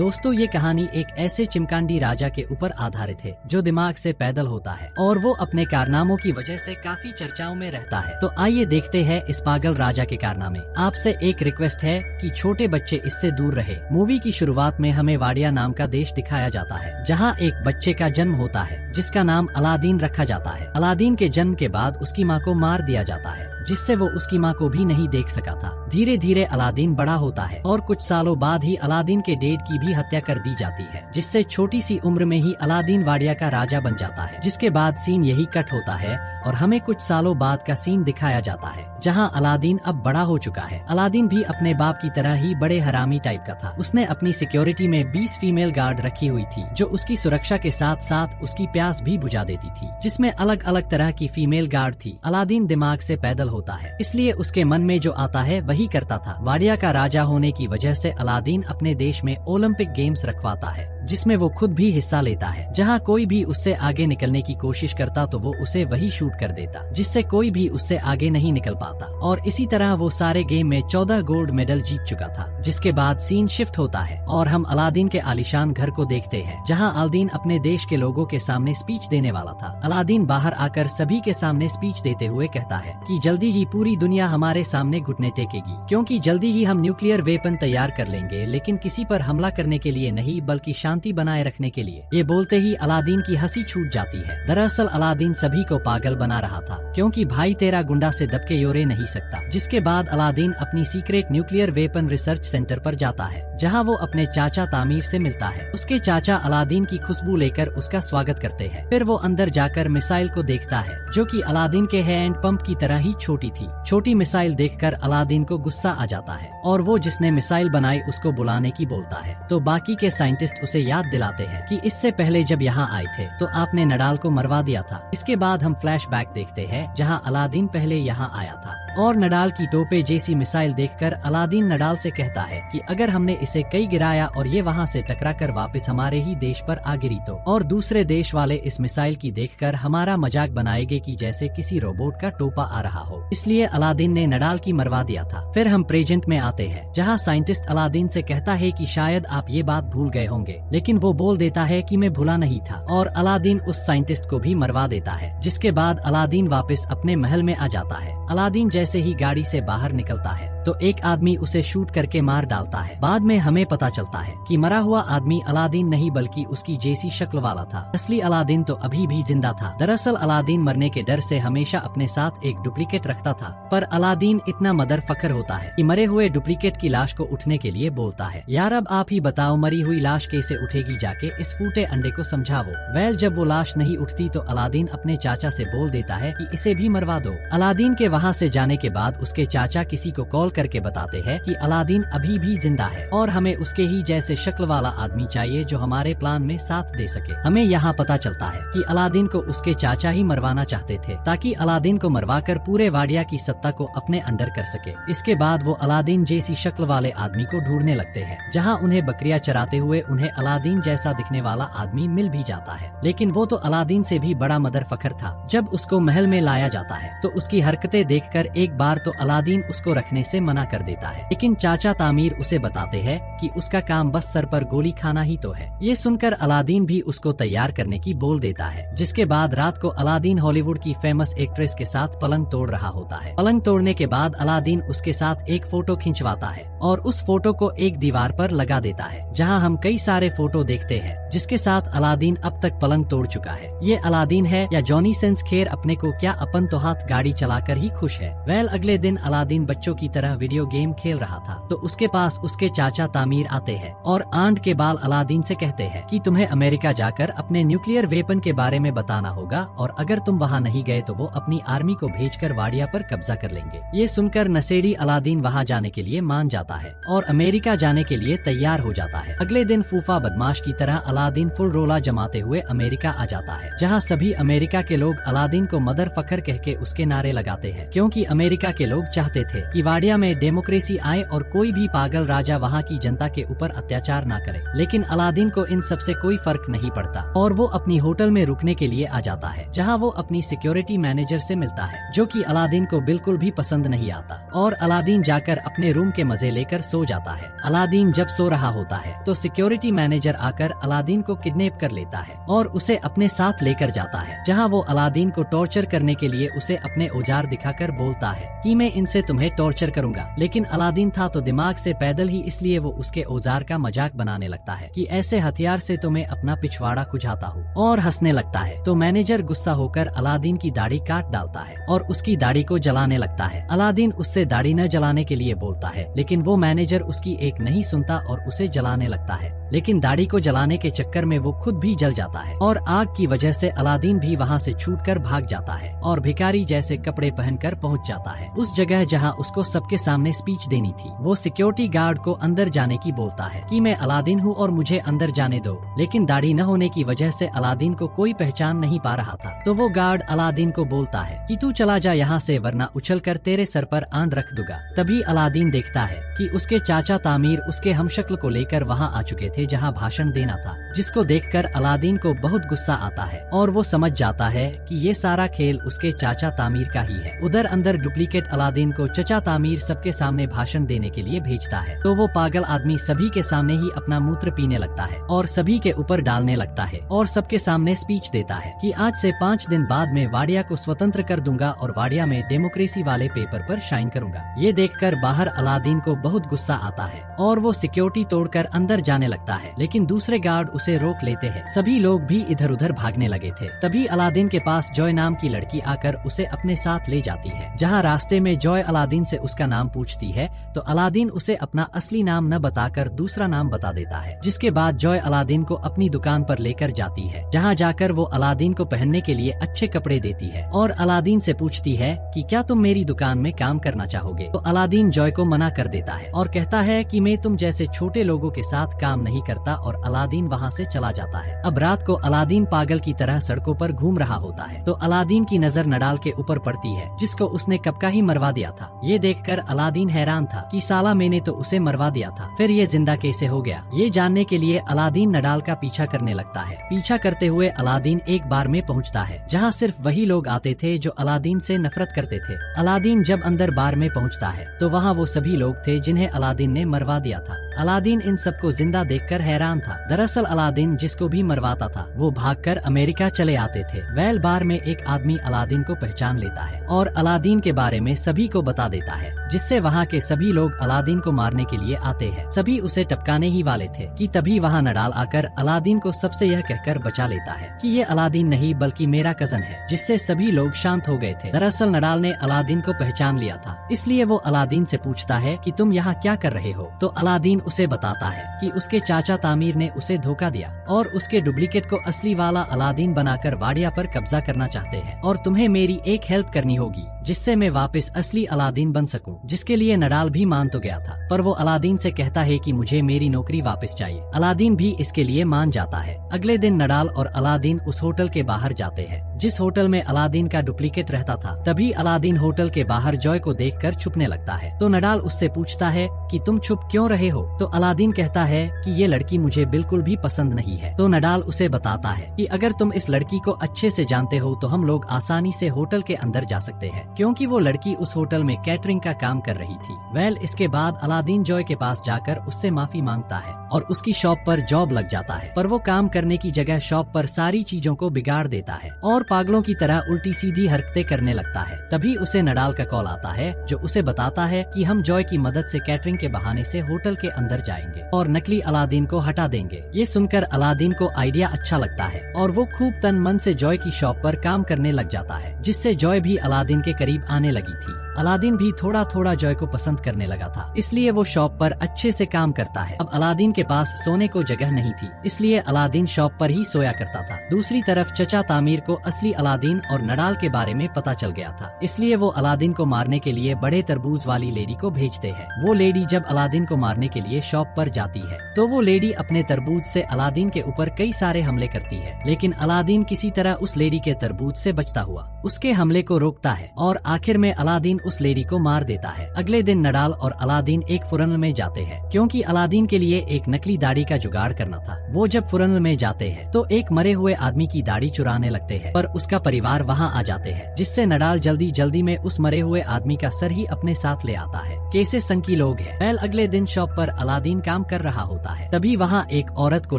दोस्तों ये कहानी एक ऐसे चिमकांडी राजा के ऊपर आधारित है जो दिमाग से पैदल होता है और वो अपने कारनामों की वजह से काफी चर्चाओं में रहता है। तो आइए देखते हैं इस पागल राजा के कारनामे। आपसे एक रिक्वेस्ट है कि छोटे बच्चे इससे दूर रहे। मूवी की शुरुआत में हमें वाडिया नाम का देश दिखाया जाता है जहाँ एक बच्चे का जन्म होता है जिसका नाम अलादीन रखा जाता है। अलादीन के जन्म के बाद उसकी माँ को मार दिया जाता है जिससे वो उसकी माँ को भी नहीं देख सका था। धीरे धीरे अलादीन बड़ा होता है और कुछ सालों बाद ही अलादीन के डैड की भी हत्या कर दी जाती है जिससे छोटी सी उम्र में ही अलादीन वाडिया का राजा बन जाता है। जिसके बाद सीन यही कट होता है और हमें कुछ सालों बाद का सीन दिखाया जाता है जहां अलादीन अब बड़ा हो चुका है। अलादीन भी अपने बाप की तरह ही बड़े हरामी टाइप का था। उसने अपनी सिक्योरिटी में 20 फीमेल गार्ड रखी हुई थी जो उसकी सुरक्षा के साथ साथ उसकी प्यास भी बुझा देती थी, जिसमें अलग अलग तरह की फीमेल गार्ड थी। अलादीन दिमाग से पैदल होता है इसलिए उसके मन में जो आता है वही करता था। वाडिया का राजा होने की वजह से अलादीन अपने देश में ओलंपिक गेम्स रखवाता है जिसमें वो खुद भी हिस्सा लेता है। जहां कोई भी उससे आगे निकलने की कोशिश करता तो वो उसे वही शूट कर देता जिससे कोई भी उससे आगे नहीं निकल पाता। और इसी तरह वो सारे गेम में 14 गोल्ड मेडल जीत चुका था। जिसके बाद सीन शिफ्ट होता है और हम अलादीन के आलीशान घर को देखते हैं जहां अलादीन अपने देश के लोगों के सामने स्पीच देने वाला था। अलादीन बाहर आकर सभी के सामने स्पीच देते हुए कहता है कि जल्दी ही पूरी दुनिया हमारे सामने घुटने टेकेगी क्योंकि जल्दी ही हम न्यूक्लियर वेपन तैयार कर लेंगे, लेकिन किसी पर हमला करने के लिए नहीं बल्कि शांति बनाए रखने के लिए। ये बोलते ही अलादीन की हंसी छूट जाती है। दरअसल अलादीन सभी को पागल बना रहा था क्योंकि भाई तेरा गुंडा से दबके योरे नहीं सकता। जिसके बाद अलादीन अपनी secret nuclear weapon research centre पर जाता है जहां वो अपने चाचा तामीर से मिलता है। उसके चाचा अलादीन की खुशबू लेकर उसका स्वागत करते हैं। फिर वो अंदर जाकर मिसाइल को देखता है जो कि अलादीन के हैंड पंप की तरह ही छोटी थी। छोटी मिसाइल देखकर अलादीन को गुस्सा आ जाता है और वो जिसने मिसाइल बनाई उसको बुलाने की बोलता है। तो बाकी के साइंटिस्ट उसे याद दिलाते हैं कि इससे पहले जब यहाँ आए थे तो आपने नडाल को मरवा दिया था। इसके बाद हम फ्लैशबैक देखते हैं जहाँ अलादीन पहले यहाँ आया था और नडाल की टोपे जैसी मिसाइल देखकर अलादीन नडाल से कहता है कि अगर हमने इसे कई गिराया और ये वहाँ से टकराकर वापस हमारे ही देश पर आ गिरी तो, और दूसरे देश वाले इस मिसाइल की देखकर हमारा मजाक बनाएंगे कि जैसे किसी रोबोट का टोपा आ रहा हो। इसलिए अलादीन ने नडाल की मरवा दिया था। फिर हम प्रेजेंट में आते हैं जहाँ साइंटिस्ट अलादीन से कहता है कि शायद आप ये बात भूल गए होंगे, लेकिन वो बोल देता है कि मैं भूला नहीं था और अलादीन उस साइंटिस्ट को भी मरवा देता है। जिसके बाद अलादीन वापस अपने महल में आ जाता है। अलादीन जैसे ही गाड़ी से बाहर निकलता है तो एक आदमी उसे शूट करके मार डालता है। बाद में हमें पता चलता है कि मरा हुआ आदमी अलादीन नहीं बल्कि उसकी जैसी शक्ल वाला था। असली अलादीन तो अभी भी जिंदा था। दरअसल अलादीन मरने के डर से हमेशा अपने साथ एक डुप्लीकेट रखता था, पर अलादीन इतना मदर फकर होता है कि मरे हुए डुप्लीकेट की लाश को उठने के लिए बोलता है, यार अब आप ही बताओ मरी हुई लाश कैसे उठेगी, जाके इस फूटे अंडे को समझाओ। वेल जब वो लाश नहीं उठती तो अलादीन अपने चाचा से बोल देता है कि इसे भी मरवा दो। अलादीन के वहाँ से जाने के बाद उसके चाचा किसी को कॉल करके बताते हैं कि अलादीन अभी भी जिंदा है और हमें उसके ही जैसे शक्ल वाला आदमी चाहिए जो हमारे प्लान में साथ दे सके। हमें यहाँ पता चलता है कि अलादीन को उसके चाचा ही मरवाना चाहते थे ताकि अलादीन को मरवाकर पूरे वाडिया की सत्ता को अपने अंडर कर सके। इसके बाद वो अलादीन जैसी शक्ल वाले आदमी को ढूंढने लगते हैं जहाँ उन्हें बकरियां चराते हुए उन्हें अलादीन जैसा दिखने वाला आदमी मिल भी जाता है, लेकिन वो तो अलादीन से भी बड़ा मदर फकर था। जब उसको महल में लाया जाता है तो उसकी हरकतें देखकर एक बार तो अलादीन उसको रखने से मना कर देता है, लेकिन चाचा तामीर उसे बताते हैं कि उसका काम बस सर पर गोली खाना ही तो है। ये सुनकर अलादीन भी उसको तैयार करने की बोल देता है। जिसके बाद रात को अलादीन हॉलीवुड की फेमस एक्ट्रेस के साथ पलंग तोड़ रहा होता है। पलंग तोड़ने के बाद अलादीन उसके साथ एक फोटो खिंचवाता है और उस फोटो को एक दीवार पर लगा देता है जहां हम कई सारे फोटो देखते हैं जिसके साथ अलादीन अब तक पलंग तोड़ चुका है। ये अलादीन है या जॉनी सेंस, खैर अपने को क्या, अपन तो हाथ गाड़ी चलाकर ही खुश है। वेल अगले दिन अलादीन बच्चों की तरह वीडियो गेम खेल रहा था तो उसके पास उसके चाचा तामीर आते हैं और आंट के बाल अलादीन से कहते हैं कि तुम्हें अमेरिका जाकर अपने न्यूक्लियर वेपन के बारे में बताना होगा और अगर तुम वहाँ नहीं गए तो वो अपनी आर्मी को भेजकर वाडिया पर कब्जा कर लेंगे। ये सुनकर नशेड़ी अलादीन वहाँ जाने के लिए मान जाता है और अमेरिका जाने के लिए तैयार हो जाता है। अगले दिन फूफा बदमाश की तरह अलादीन फुल रोला जमाते हुए अमेरिका आ जाता है जहाँ सभी अमेरिका के लोग अलादीन को मदर फकर कह के उसके नारे लगाते हैं क्योंकि अमेरिका के लोग चाहते थे कि वाडिया में डेमोक्रेसी आए और कोई भी पागल राजा वहाँ की जनता के ऊपर अत्याचार ना करे। लेकिन अलादीन को इन सब से कोई फर्क नहीं पड़ता और वो अपनी होटल में रुकने के लिए आ जाता है, जहाँ वो अपनी सिक्योरिटी मैनेजर से मिलता है, जो कि अलादीन को बिल्कुल भी पसंद नहीं आता। और अलादीन जाकर अपने रूम के मजे लेकर सो जाता है। अलादीन जब सो रहा होता है तो सिक्योरिटी मैनेजर आकर अलादीन को किडनैप कर लेता है और उसे अपने साथ लेकर जाता है, जहाँ वो अलादीन को टॉर्चर करने के लिए उसे अपने औजार दिखाकर बोलता है कि मैं इनसे तुम्हें टॉर्चर करूंगा। लेकिन अलादीन था तो दिमाग से पैदल ही, इसलिए वो उसके औजार का मजाक बनाने लगता है कि ऐसे हथियार से तो मैं अपना पिछवाड़ा खुजाता हूँ, और हंसने लगता है। तो मैनेजर गुस्सा होकर अलादीन की दाढ़ी काट डालता है और उसकी दाढ़ी को जलाने लगता है। अलादीन उससे दाढ़ी न जलाने के लिए बोलता है, लेकिन वो मैनेजर उसकी एक नहीं सुनता और उसे जलाने लगता है। लेकिन दाढ़ी को जलाने के चक्कर में वो खुद भी जल जाता है और आग की वजह से अलादीन भी वहाँ से छूटकर भाग जाता है और भिखारी जैसे कपड़े पहनकर पहुँच जाता है उस जगह जहाँ उसको सबके सामने स्पीच देनी थी। वो सिक्योरिटी गार्ड को अंदर जाने की बोलता है कि मैं अलादीन हूँ और मुझे अंदर जाने दो, लेकिन दाढ़ी न होने की वजह से अलादीन को कोई पहचान नहीं पा रहा था। तो वो गार्ड अलादीन को बोलता है कि तू चला जा यहाँ से, वरना उछलकर तेरे सर पर आंड रख दूंगा। तभी अलादीन देखता है कि उसके चाचा तामीर उसके हमशक्ल को लेकर वहाँ आ चुके थे जहाँ भाषण देना था, जिसको देखकर अलादीन को बहुत गुस्सा आता है और वो समझ जाता है कि ये सारा खेल उसके चाचा तामीर का ही है। उधर अंदर डुप्लीकेट अलादीन को चचा तामीर सबके सामने भाषण देने के लिए भेजता है। तो वो पागल आदमी सभी के सामने ही अपना मूत्र पीने लगता है और सभी के ऊपर डालने लगता है और सबके सामने स्पीच देता है कि आज से 5 दिन बाद में वाडिया को स्वतंत्र कर दूंगा और वाडिया में डेमोक्रेसी वाले पेपर पर शाइन करूंगा। ये देखकर बाहर अलादीन को बहुत गुस्सा आता है और वो सिक्योरिटी तोड़कर अंदर जाने लगता है, लेकिन दूसरे गार्ड उसे रोक लेते हैं। सभी लोग भी इधर उधर भागने लगे थे। तभी अलादीन के पास जॉय नाम की लड़की आकर उसे अपने साथ ले जाती है, जहाँ रास्ते में जॉय अलादीन से उसका नाम पूछती है तो अलादीन उसे अपना असली नाम न बताकर दूसरा नाम बता देता है। जिसके बाद जॉय अलादीन को अपनी दुकान पर लेकर जाती है, जहाँ जाकर वो अलादीन को पहनने के लिए अच्छे कपड़े देती है और अलादीन से पूछती है कि क्या तुम मेरी दुकान में काम करना चाहोगे। तो अलादीन जॉय को मना कर देता है और कहता है कि मैं तुम जैसे छोटे लोगों के साथ काम नहीं करता, और अलादीन वहाँ से चला जाता है। अब रात को अलादीन पागल की तरह सड़कों पर घूम रहा होता है तो अलादीन की नजर नडाल के ऊपर पड़ती है, जिसको उसने कब का ही मरवा दिया था। ये देखकर अलादीन हैरान था कि साला मैंने तो उसे मरवा दिया था, फिर ये जिंदा कैसे हो गया। ये जानने के लिए अलादीन नडाल का पीछा करने लगता है। पीछा करते हुए अलादीन एक बार में पहुँचता है जहाँ सिर्फ वही लोग आते थे जो अलादीन से नफरत करते थे। अलादीन जब अंदर बार में पहुँचता है तो वहाँ वो सभी लोग थे जिन्हें अलादीन ने मरवा दिया था। अलादीन इन सबको जिंदा देखकर हैरान था। दरअसल अलादीन जिसको भी मरवाता था वो भागकर अमेरिका चले आते थे। वेल बार में एक आदमी अलादीन को पहचान लेता है और अलादीन के बारे में सभी को बता देता है, जिससे वहाँ के सभी लोग अलादीन को मारने के लिए आते हैं। सभी उसे टपकाने ही वाले थे कि तभी वहाँ नडाल आकर अलादीन को सबसे यह कहकर बचा लेता है कि ये अलादीन नहीं बल्कि मेरा कजन है, जिससे सभी लोग शांत हो गए थे। दरअसल नडाल ने अलादीन को पहचान लिया था, इसलिए वो अलादीन से पूछता है कि तुम यहाँ क्या कर रहे हो। तो अलादीन उसे बताता है कि उसके चाचा तामीर ने उसे धोखा दिया और उसके डुप्लीकेट को असली वाला अलादीन बनाकर वाडिया पर कब्जा करना चाहते हैं, और तुम्हें मेरी एक हेल्प करनी होगी जिससे मैं वापस असली अलादीन बन सकूं। जिसके लिए नडाल भी मान तो गया था, पर वो अलादीन से कहता है कि मुझे मेरी नौकरी वापस चाहिए। अलादीन भी इसके लिए मान जाता है। अगले दिन नडाल और अलादीन उस होटल के बाहर जाते हैं जिस होटल में अलादीन का डुप्लीकेट रहता था। तभी अलादीन होटल के बाहर जॉय को देखकर छुपने लगता है। तो नडाल उससे पूछता है कि तुम छुप क्यों रहे हो। तो अलादीन कहता है कि ये लड़की मुझे बिल्कुल भी पसंद नहीं है। तो नडाल उसे बताता है कि अगर तुम इस लड़की को अच्छे से जानते हो तो हम लोग आसानी से होटल के अंदर जा सकते हैं, क्योंकि वो लड़की उस होटल में कैटरिंग का काम कर रही थी। वेल इसके बाद अलादीन जॉय के पास जाकर उससे माफी मांगता है और उसकी शॉप पर जॉब लग जाता है, पर वो काम करने की जगह शॉप पर सारी चीजों को बिगाड़ देता है और पागलों की तरह उल्टी सीधी हरकतें करने लगता है। तभी उसे नडाल का कॉल आता है जो उसे बताता है कि हम जॉय की मदद से कैटरिंग के बहाने से होटल के अंदर जाएंगे और नकली अलादीन को हटा देंगे। ये सुनकर अलादीन को आइडिया अच्छा लगता है और वो खूब तन मन से जॉय की शॉप पर काम करने लग जाता है, जिससे जॉय भी अलादीन के करीब आने लगी थी। अलादीन भी थोड़ा थोड़ा जॉय को पसंद करने लगा था, इसलिए वो शॉप पर अच्छे से काम करता है। अब अलादीन के पास सोने को जगह नहीं थी, इसलिए अलादीन शॉप पर ही सोया करता था। दूसरी तरफ चचा तामीर को असली अलादीन और नडाल के बारे में पता चल गया था, इसलिए वो अलादीन को मारने के लिए बड़े तरबूज वाली लेडी को भेजते हैं। वो लेडी जब अलादीन को मारने के लिए शॉप पर जाती है तो वो लेडी अपने तरबूज से अलादीन के ऊपर कई सारे हमले करती है, लेकिन अलादीन किसी तरह उस लेडी के तरबूज से बचता हुआ उसके हमले को रोकता है और आखिर में अलादीन उस लेडी को मार देता है। अगले दिन नडाल और अलादीन एक फुरन में जाते हैं क्योंकि अलादीन के लिए एक नकली दाढ़ी का जुगाड़ करना था। वो जब फुरन में जाते हैं तो एक मरे हुए आदमी की दाढ़ी चुराने लगते हैं, पर उसका परिवार वहाँ आ जाते हैं, जिससे नडाल जल्दी जल्दी में उस मरे हुए आदमी का सर ही अपने साथ ले आता है। कैसे संकी लोग हैं। पहल अगले दिन शॉप पर अलादीन काम कर रहा होता है, तभी वहाँ एक औरत को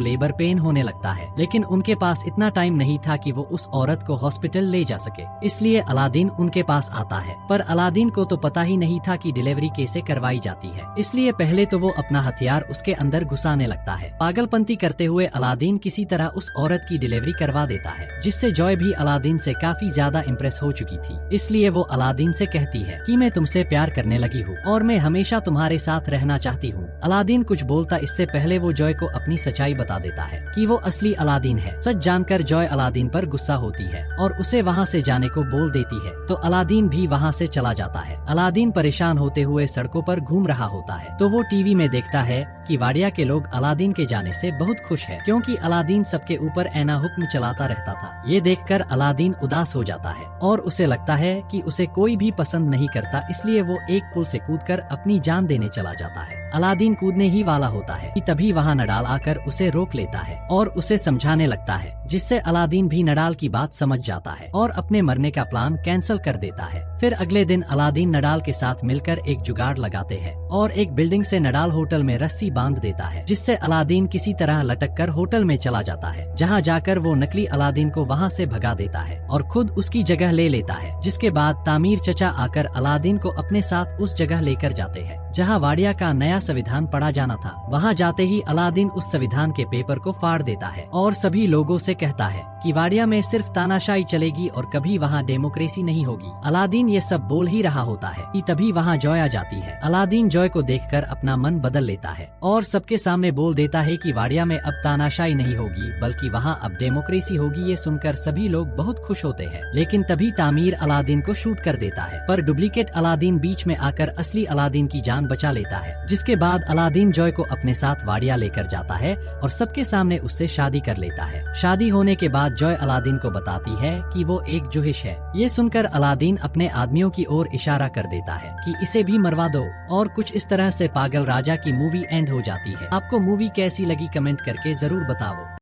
लेबर पेन होने लगता है, लेकिन उनके पास इतना टाइम नहीं था कि वो उस औरत को हॉस्पिटल ले जा सके, इसलिए अलादीन उनके पास आता है। पर अलादीन को तो पता ही नहीं था कि डिलीवरी कैसे करवाई जाती है, इसलिए पहले तो वो अपना हथियार उसके अंदर घुसाने लगता है। पागलपंती करते हुए अलादीन किसी तरह उस औरत की डिलीवरी करवा देता है, जिससे जॉय भी अलादीन से काफी ज्यादा इम्प्रेस हो चुकी थी, इसलिए वो अलादीन से कहती है कि मैं तुमसे प्यार करने लगी हूँ और मैं हमेशा तुम्हारे साथ रहना चाहती हूँ। अलादीन कुछ बोलता इससे पहले वो जॉय को अपनी सच्चाई बता देता है कि वो असली अलादीन है। सच जानकर जॉय अलादीन पर गुस्सा होती है और उसे वहाँ से जाने को बोल देती है, तो अलादीन भी वहाँ से चला जाता है। अलादीन परेशान होते हुए सड़कों पर घूम रहा होता है तो वो टीवी में देखता है कि वाडिया के लोग अलादीन के जाने से बहुत खुश है, क्योंकि अलादीन सबके ऊपर ऐना हुक्म चलाता रहता था। ये देखकर अलादीन उदास हो जाता है और उसे लगता है कि उसे कोई भी पसंद नहीं करता, इसलिए वो एक पुल से कूदकर अपनी जान देने चला जाता है। अलादीन कूदने ही वाला होता है कि तभी वहाँ नडाल आकर उसे रोक लेता है और उसे समझाने लगता है, जिससे अलादीन भी नडाल की बात समझ जाता है और अपने मरने का प्लान कैंसिल कर देता है। फिर अगले दिन अलादीन नडाल के साथ मिलकर एक जुगाड़ लगाते हैं और एक बिल्डिंग से नडाल होटल में रस्सी बांध देता है, जिससे अलादीन किसी तरह लटक कर होटल में चला जाता है, जहाँ जाकर वो नकली अलादीन को वहाँ से भगा देता है और खुद उसकी जगह ले लेता है। जिसके बाद तामीर चचा आकर अलादीन को अपने साथ उस जगह लेकर जाते हैं जहाँ वाडिया का नया संविधान पढ़ा जाना था। वहाँ जाते ही अलादीन उस संविधान के पेपर को फाड़ देता है और सभी लोगों से कहता है कि वाडिया में सिर्फ तानाशाही चलेगी और कभी वहाँ डेमोक्रेसी नहीं होगी। अलादीन ये सब बोल ही रहा होता है कि तभी वहाँ जॉय आ जाती है। अलादीन जॉय को देखकर अपना मन बदल लेता है और सबके सामने बोल देता है कि वाडिया में अब तानाशाही नहीं होगी बल्कि वहाँ अब डेमोक्रेसी होगी। ये सुनकर सभी लोग बहुत खुश होते हैं, लेकिन तभी तामीर अलादीन को शूट कर देता है, पर डुप्लीकेट अलादीन बीच में आकर असली अलादीन की जान बचा लेता है। जिसके बाद अलादीन जॉय को अपने साथ वाडिया लेकर जाता है और सबके सामने उससे शादी कर लेता है। शादी होने के बाद जॉय अलादीन को बताती है कि वो एक जुहिश है। ये सुनकर अलादीन अपने आदमियों की ओर इशारा कर देता है कि इसे भी मरवा दो और कुछ इस तरह से पागल राजा की मूवी एंड हो जाती है। आपको मूवी कैसी लगी कमेंट करके जरूर बताओ।